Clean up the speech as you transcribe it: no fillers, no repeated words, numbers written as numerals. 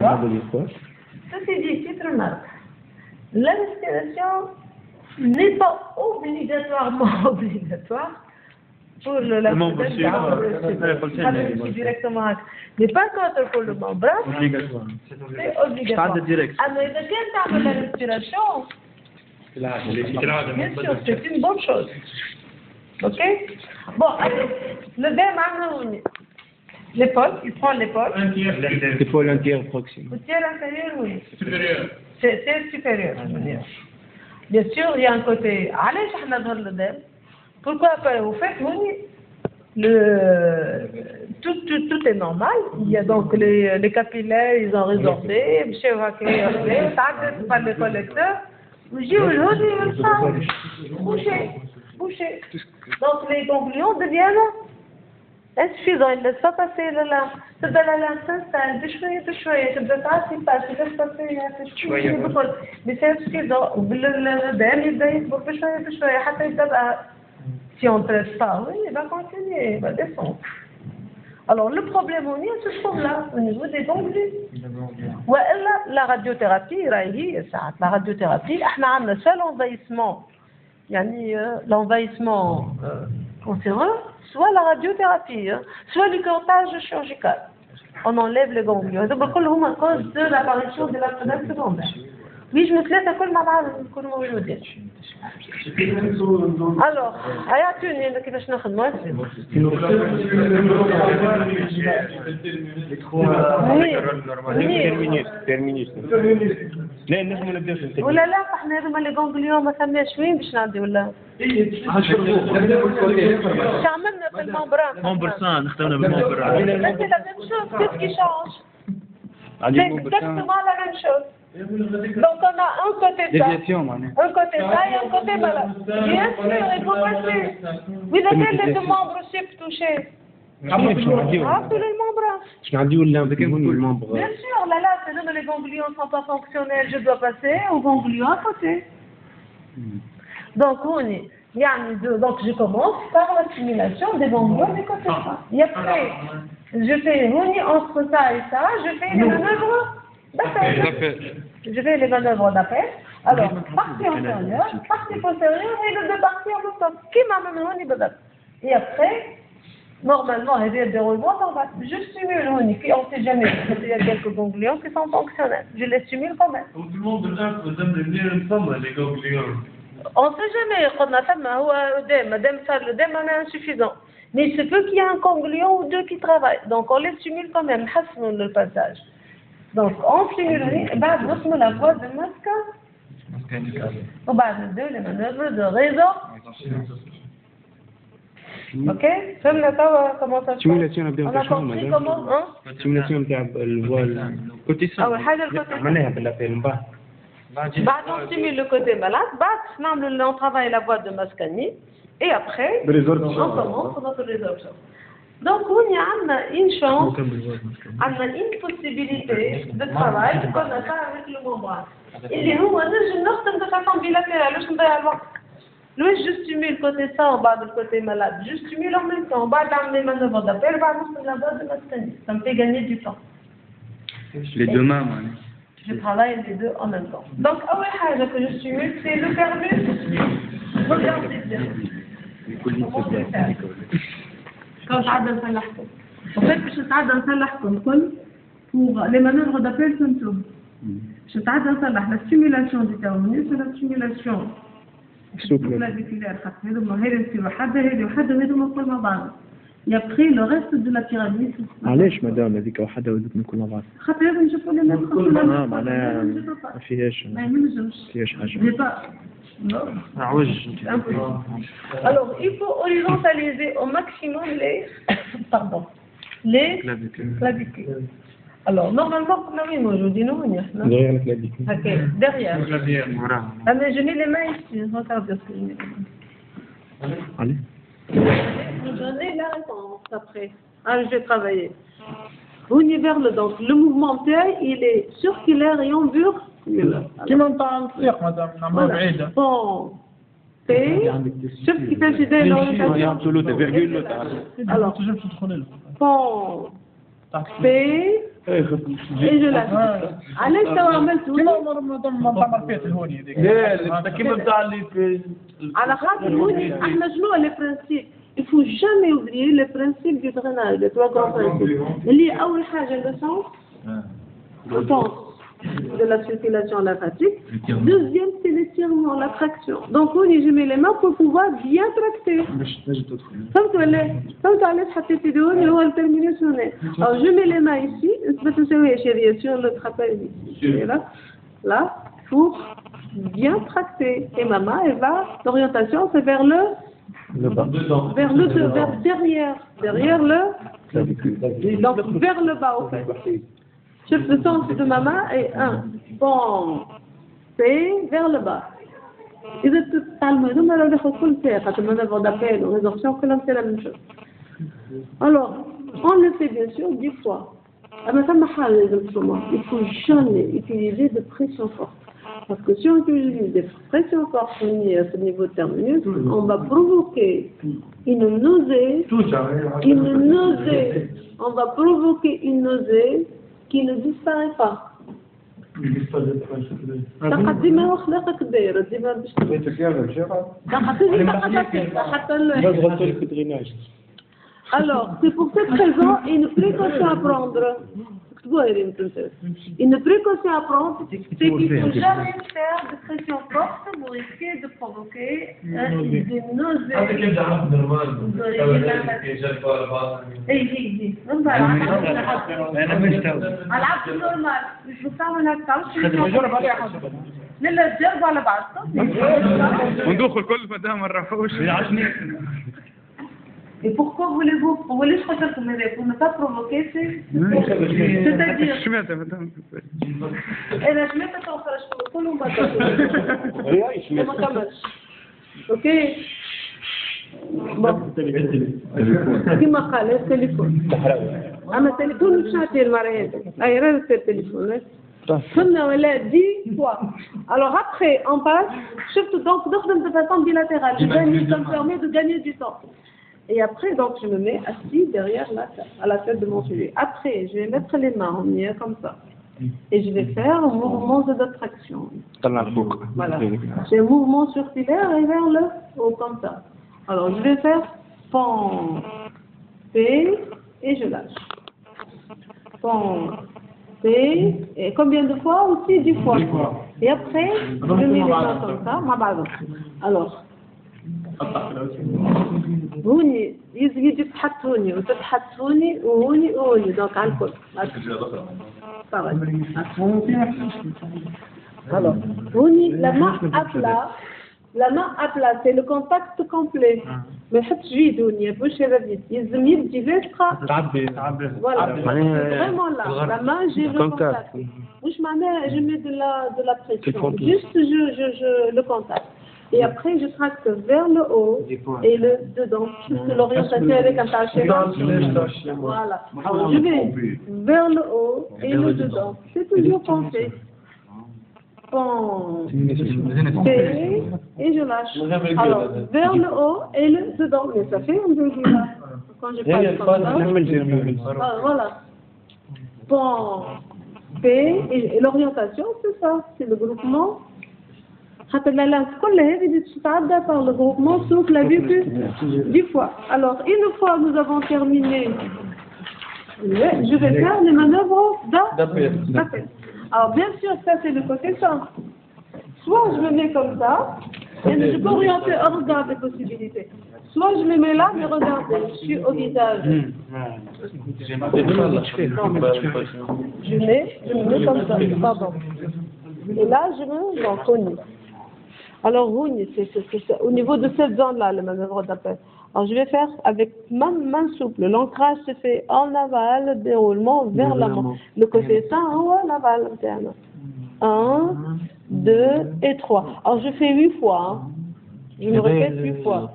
Ça veut dire quoi? Ceci dit, titre remarque. La respiration n'est pas obligatoirement obligatoire pour la directement. Mais par contre, pour le membre, c'est obligatoire. Alors, quand on a la respiration, bien sûr, c'est une bonne chose. Ok? Bon, allez, le dème, l'épaule, il prend l'épaule. L'épaule intérieure proxime. Le tiers inférieur, oui. Supérieur. C'est supérieur, je veux dire. Bien sûr, il y a un côté. Allez, je vais le dème. Pourquoi pas? Au fait, oui, tout est normal. Il y a donc les capillaires, ils ont résorbé. Je sais pas que par le collecteur. Bouché. Donc les ganglions deviennent insuffisants. Ils ne laissent pas passer là. تبدا لا تنسى بشويه تبدا تعطي باسي laisse passer شويه بالكل mais c'est suffisant وبالدم يبدا يكبر بشويه حتى يبدا بقى si on ne traite pas oui il va continuer il va descendre. Alors le problème on est se trouve là au niveau des ganglions. والا la radiothérapie راهي ساعات la radiothérapie احنا عندنا seul envahissement يعني l'envahissement cancéreux soit la radiothérapie soit le curetage chirurgical. On enlève les ganglions. Donc, كلهم à cause de l'apparition de la fenêtre secondaire. Oui, je me ثلاثة كل مع بعض نكونوا موجودين. Alors, هيعطوني كيفاش نخدموا terminus. لا نجمو نبداو ولا لا احنا هذوما لي غونغليون ما ثماش وين باش نعدي ولا اش عملنا في الممبران ممبرسان نخدمنا بالممبران c'est la même chose qu'est-ce qui change c'est exactement la même chose. Donc on a un côté ça et un côté malade. Bien sûr, il faut passer. Vous avez les deux membres aussi touchés. Tous les membres. Bien sûr, là, les ganglions ne sont pas fonctionnels, je dois passer aux ganglions à côté. Donc, donc je commence par la stimulation des ganglions du côté. Et après, je fais entre ça et ça, je fais les manœuvres d'appel. Je fais les manœuvres d'appel. Alors, partie antérieure, partie postérieure et les deux parties en même temps. Qui m'a mené et après, normalement, il y a des déroulements, je stimule, on ne sait jamais, il y a quelques ganglions qui sont fonctionnels. Je les stimule quand même. Donc tout le monde vous donne de venir une femme, les ganglions. On ne sait jamais, quand on a fait le dème est insuffisant. Mais il se peut qu'il y ait un ganglion ou deux qui travaillent. Donc on les stimule quand même, le passage. Donc on stimule, on la voie de masque. On va les manœuvres de réseau. Ok, comment ça se passe? Stimulation نبداو on a compris comment stimulation نتاع الفوال كوتي سان أول حاجة الكوتي عملناها بالابل من بعد on stimule le côté malade on travaille la voie de Mascagni et après on commence notre résorption. Donc on y a une chance, on a une possibilité de travail qu'on a pas avec le membrane. Et les nous on a une autre de façon bilatérale je نضيع الوقت. Lui, je stimule côté ça, en bas de côté malade. Je stimule en même temps. En bas dans les manœuvres d'appel, la base de Mascagni. Ça me fait gagner du temps. Les deux mains, Je travaille les deux en même temps. Donc, la chose que je stimule, c'est le permis. Regardez bien. Comment on peut faire? Quand je vais نصلحكم. En fait, je vais نصلحكم pour les manœuvres d'appel symptômes. Je vais نصلح la stimulation du terminus et la stimulation claviculaire. Et après le reste de la pyramide. علاش مدام هذيك وحده وذوك من كل مع بعض؟ خاطر لازم نشوفوا لي معناها ما فيهاش حاجه. Alors il faut horizontaliser au maximum les clavicules. Alors normalement comment on aujourd'hui nous derrière la clavicule. OK, derrière. Ah mais je mets les mains ici, regarde ce que je mets. Allez. Vous donnez la réponse après. Je vais travailler. Au niveau donc le mouvement T, il est circulaire et embure. كيما نتاع الطريق مدام Bon. P, شوف كيفاش يدير alors bon. P et je lâche. علاش توا عملت هوني؟ كيما عمر فات الهوني هذيك. لا كيما بتاع اللي في على خاطر هوني احنا شنو لي برانسيب؟ Il faut jamais oublier le principe du drainage, les trois grands principes. اللي أول حاجة le sens, de la circulation lymphatique. Deuxième, c'est l'étirement, la traction. Donc, on y met les mains pour pouvoir bien tracter. فهمتوا علاش حطيت يدي هوني هو الترمينيشن. Alors, je mets les mains ici, تسوي chérie sur le trapèze ici. Et là, pour bien tracter. Et ma main, elle va, l'orientation, c'est vers le bas. Vers derrière le, donc vers le bas au fait. Chef le sens de ma main est un bon, c'est vers le bas. إذا تتعلموا هذا لو ناخذ كل شيء خاطر manœuvre d'appel ou résorption كلهم c'est la même chose. Alors, on le fait bien sûr 10 fois. Mais ça m'a حاجة exactement. Il faut jamais utiliser de pression forte. Parce que si on utilise des pressions fortes à ce niveau de terminus, on va provoquer une nausée. On va provoquer une nausée qui ne disparaît pas. تقدمها واخلاقك دايره ديما باش Alors, c'est pour cette raison une précaution à prendre. Une précaution à prendre, c'est qu'il ne faut jamais faire de pression forte pour risquer de provoquer des nausées. العب نورمال مش بتعمل هكا لا تجربوا على بعض وندوخ الكل فدها ما نروحوش. Et pourquoi voulez-vous je préfère que pour ne pas provoquer, c'est-à-dire أنا شميتها توصل كلهم بطل ok كما قال التليفون أما التليفون مش هاتي المرة أي راه التليفون فهمنا ولا 10 fois. Alors après on passe surtout donc de façon bilatérale ça me permet de gagner du temps. Et après, donc, je me mets assis derrière à la tête de mon sujet. Après, je vais mettre les mains en mieux comme ça. Et je vais faire un mouvement de traction. Voilà. J'ai un mouvement circulaire et vers le haut comme ça. Alors, je vais faire pomper et je lâche. Pomper. Et combien de fois aussi 10 fois. Et après, je mets les mains comme ça. Alors, هوني يجي تحطوني وتتحطوني وهوني دونك على الكل. Alors, هوني la main à plat, c'est le contact complet. ما يحطش يد هوني باش يرد يلزم يد يبقى voilà. Vraiment là, la main j'ai le contact. مش معناها je mets de la pression. Juste je le contact. Et après, je tracte vers le haut et le dedans, juste l'orientation avec un taché. Voilà. Alors, je vais vers le haut et le dedans. C'est toujours pensé. Et je lâche. Alors, vers le haut et le dedans. Mais ça fait un peu là. Quand je passe comme ça. Voilà. Et l'orientation, c'est ça. C'est le groupement. La langue, par le groupement sauf la vue que 10 fois. Alors, une fois nous avons terminé, je vais faire les manœuvres d'appel. Alors, bien sûr, ça c'est le côté simple. Soit je me mets comme ça, et je peux orienter hors regard des possibilités. Soit je me mets là, mais regardez, je suis au visage. Je me mets comme ça, pardon. Et là, je me cogne. Alors, c'est au niveau de cette zone-là, le manœuvre d'appel. Alors, je vais faire avec ma main souple. L'ancrage se fait en aval, déroulement vers l'avant. Le côté sain, en haut, l'aval. 1, 2 et 3. Alors, je fais 8 fois. Hein. Je me répète 8 fois.